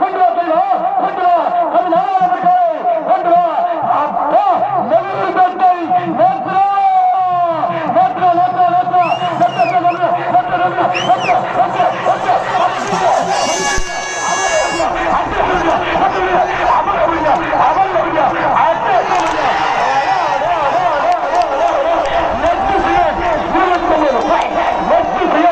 கொண்டு வா செல்வா, கொண்டு வா. அது நாலாவது காலை கொண்டு வா. அப்பா நெல்லிக்கட்டை நேத்ரா நேத்ரா நேத்ரா நேத்ரா நேத்ரா நேத்ரா நேத்ரா நேத்ரா நேத்ரா